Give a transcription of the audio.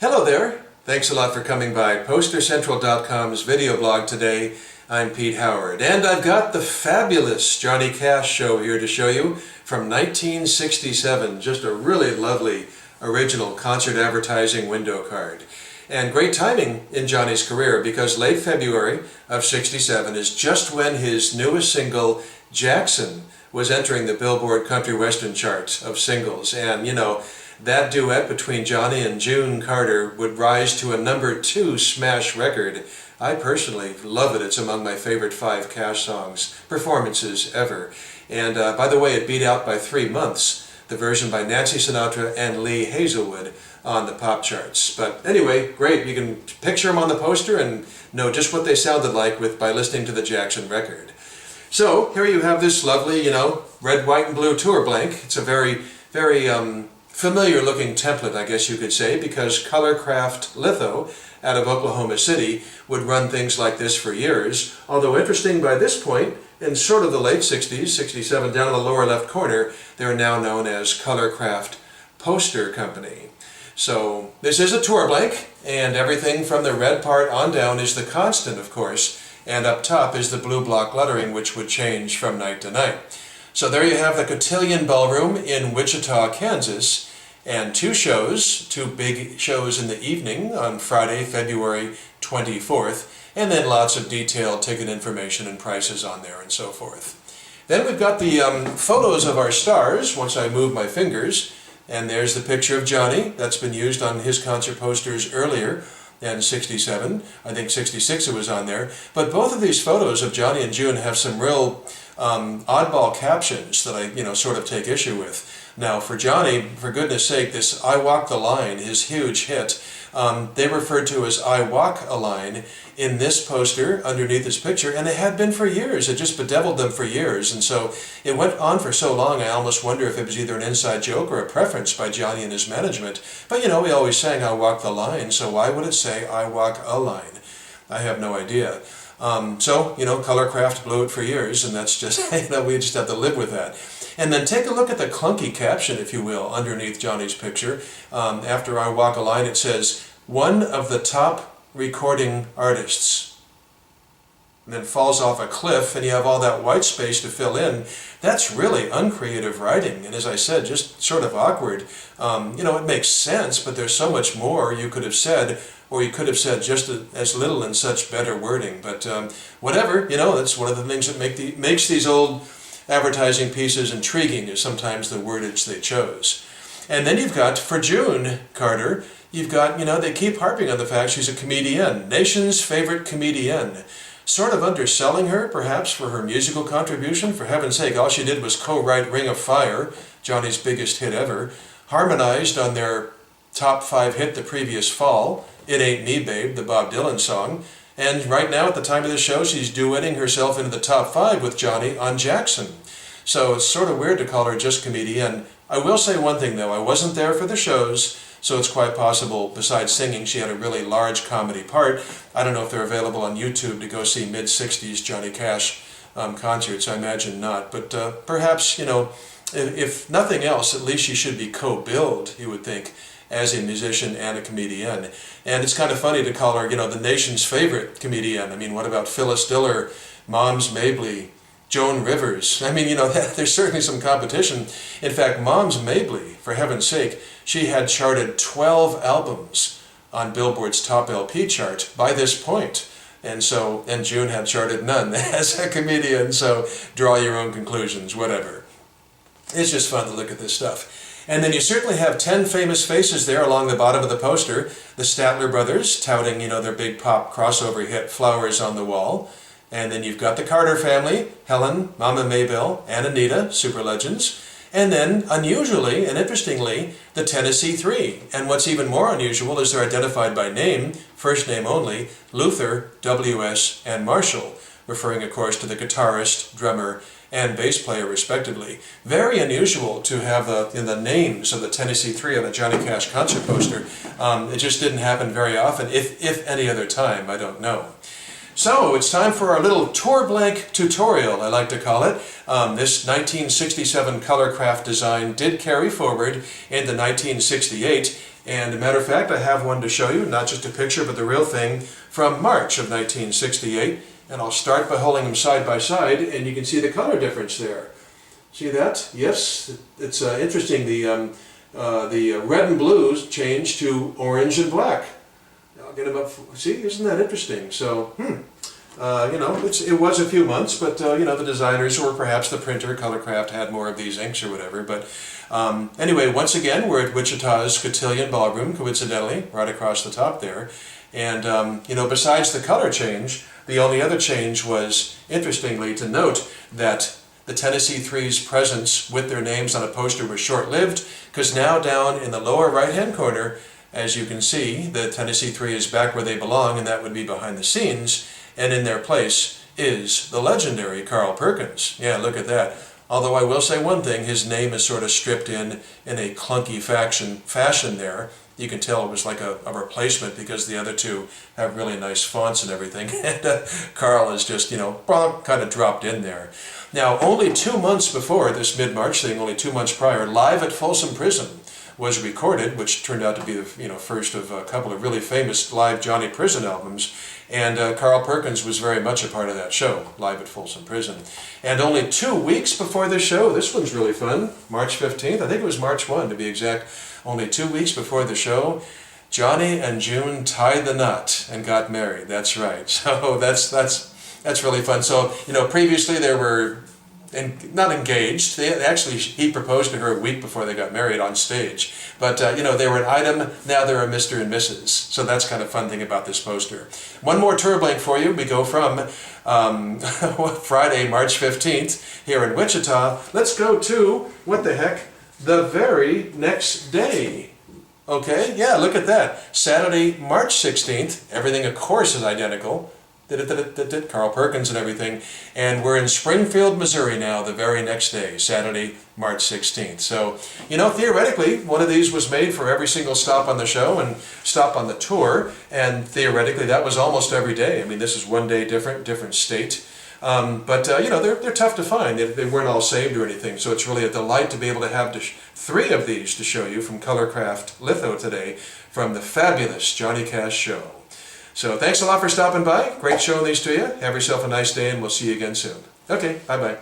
Hello there! Thanks a lot for coming by PosterCentral.com's video blog today. I'm Pete Howard, and I've got the fabulous Johnny Cash show here to show you from 1967. Just a really lovely original concert advertising window card. And great timing in Johnny's career, because late February of '67 is just when his newest single, Jackson, was entering the Billboard Country Western chart of singles. And you know, that duet between Johnny and June Carter would rise to a #2 smash record. I personally love it. It's among my favorite 5 Cash songs, performances ever. And by the way, it beat out by 3 months the version by Nancy Sinatra and Lee Hazelwood on the pop charts. But anyway, great. You can picture them on the poster and know just what they sounded like by listening to the Jackson record. So here you have this lovely, red, white, and blue tour blank. It's a very familiar looking template, I guess you could say, because Colorcraft Litho out of Oklahoma City would run things like this for years. Although interesting, by this point, in sort of the late 60s, 67, down in the lower left corner, they're now known as Colorcraft Poster Company. So this is a tour blank, and everything from the red part on down is the constant, of course, and up top is the blue block lettering, which would change from night to night. So there you have the Cotillion Ballroom in Wichita, Kansas, and 2 big shows in the evening on Friday, February 24th, and then lots of detailed ticket information and prices on there and so forth. Then we've got the photos of our stars, once I move my fingers, and there's the picture of Johnny that's been used on his concert posters earlier in '67. I think '66 it was on there. But both of these photos of Johnny and June have some real oddball captions that I sort of take issue with. Now for Johnny, for goodness sake, this I Walk the Line, his huge hit, they referred to as I Walk a Line in this poster underneath this picture, and it had been for years. It just bedeviled them for years, and so it went on for so long I almost wonder if it was either an inside joke or a preference by Johnny and his management. But we always sang I Walk the Line, so why would it say I Walk a Line? I have no idea. Colorcraft blew it for years, and that's just, we just have to live with that. And then take a look at the clunky caption, if you will, underneath Johnny's picture. After I Walk a Line, it says, one of the top recording artists. And then falls off a cliff, and you have all that white space to fill in. That's really uncreative writing, and as I said, just sort of awkward. It makes sense, but there's so much more you could have said, or you could have said just as little in such better wording. But whatever, that's one of the things that makes these old advertising pieces intriguing, is sometimes the wordage they chose. And then you've got, for June Carter, you've got, they keep harping on the fact she's a comedienne, nation's favorite comedienne. Sort of underselling her, perhaps, for her musical contribution. For heaven's sake, all she did was co-write Ring of Fire, Johnny's biggest hit ever, harmonized on their top 5 hit the previous fall, It Ain't Me Babe, the Bob Dylan song, and right now at the time of the show she's duetting herself into the top 5 with Johnny on Jackson. So it's sort of weird to call her just comedienne. I will say one thing though, I wasn't there for the shows, so it's quite possible, besides singing, she had a really large comedy part. I don't know if they're available on YouTube to go see mid-60s Johnny Cash concerts. I imagine not. But perhaps, if nothing else, at least she should be co-billed, you would think, as a musician and a comedian. And it's kind of funny to call her, the nation's favorite comedian. I mean, what about Phyllis Diller, Moms Mabley, Joan Rivers? I mean, there's certainly some competition. In fact, Moms Mabley, for heaven's sake, she had charted 12 albums on Billboard's top LP chart by this point. And June had charted none as a comedian, so draw your own conclusions, whatever. It's just fun to look at this stuff. And then you certainly have 10 famous faces there along the bottom of the poster. The Statler brothers touting, their big pop crossover hit, Flowers on the Wall. And then you've got the Carter family, Helen, Mama Maybelle, and Anita, super legends. And then, unusually and interestingly, the Tennessee Three. And what's even more unusual is they're identified by name, first name only, Luther, W.S., and Marshall, referring, of course, to the guitarist, drummer, and bass player, respectively. Very unusual to have the names of the Tennessee Three on a Johnny Cash concert poster. It just didn't happen very often, if any other time, I don't know. So it's time for our little tour blank tutorial, I like to call it. This 1967 Colorcraft design did carry forward into 1968, and as a matter of fact I have one to show you, not just a picture but the real thing, from March of 1968. And I'll start by holding them side by side, and you can see the color difference there. See that? Yes, it's interesting. The red and blues changed to orange and black. I'll get them up. See, isn't that interesting? So, you know, it was a few months, but you know, the designers or perhaps the printer, Colorcraft, had more of these inks or whatever. But anyway, once again, we're at Wichita's Cotillion Ballroom, coincidentally, right across the top there. And you know, besides the color change, the only other change was, interestingly, to note that the Tennessee Three's presence with their names on a poster was short-lived, because now down in the lower right-hand corner, as you can see, the Tennessee Three is back where they belong, and that would be behind the scenes, and in their place is the legendary Carl Perkins. Yeah, look at that. Although I will say one thing, his name is sort of stripped in a clunky fashion there. You can tell it was like a replacement because the other two have really nice fonts and everything. And Carl is just, you know, kind of dropped in there. Now, only 2 months before this mid-March thing, only 2 months prior, Live at Folsom Prison was recorded, which turned out to be the first of a couple of really famous live Johnny Prison albums. And Carl Perkins was very much a part of that show, Live at Folsom Prison. And only 2 weeks before the show, this one's really fun, March 15th, I think it was March 1 to be exact, only 2 weeks before the show, Johnny and June tied the knot and got married. That's right. So that's really fun. So, you know, previously they were not engaged. He proposed to her a week before they got married on stage. But, you know, they were an item, now they're a Mr. and Mrs. So that's kind of fun thing about this poster. One more tour blank for you. We go from Friday, March 15th here in Wichita. Let's go to, what the heck, the very next day. Okay, yeah, look at that. Saturday, March 16th. Everything, of course, is identical. Carl Perkins and everything. And we're in Springfield, Missouri now, the very next day, Saturday, March 16th. So, you know, theoretically, one of these was made for every single stop on the show and stop on the tour. And theoretically, that was almost every day. I mean, this is one day different state. But you know, they're tough to find. They weren't all saved or anything, so it's really a delight to be able to have 3 of these to show you from Colorcraft Litho today from the fabulous Johnny Cash show. So thanks a lot for stopping by. Great showing these to you. Have yourself a nice day, and we'll see you again soon. Okay, bye-bye.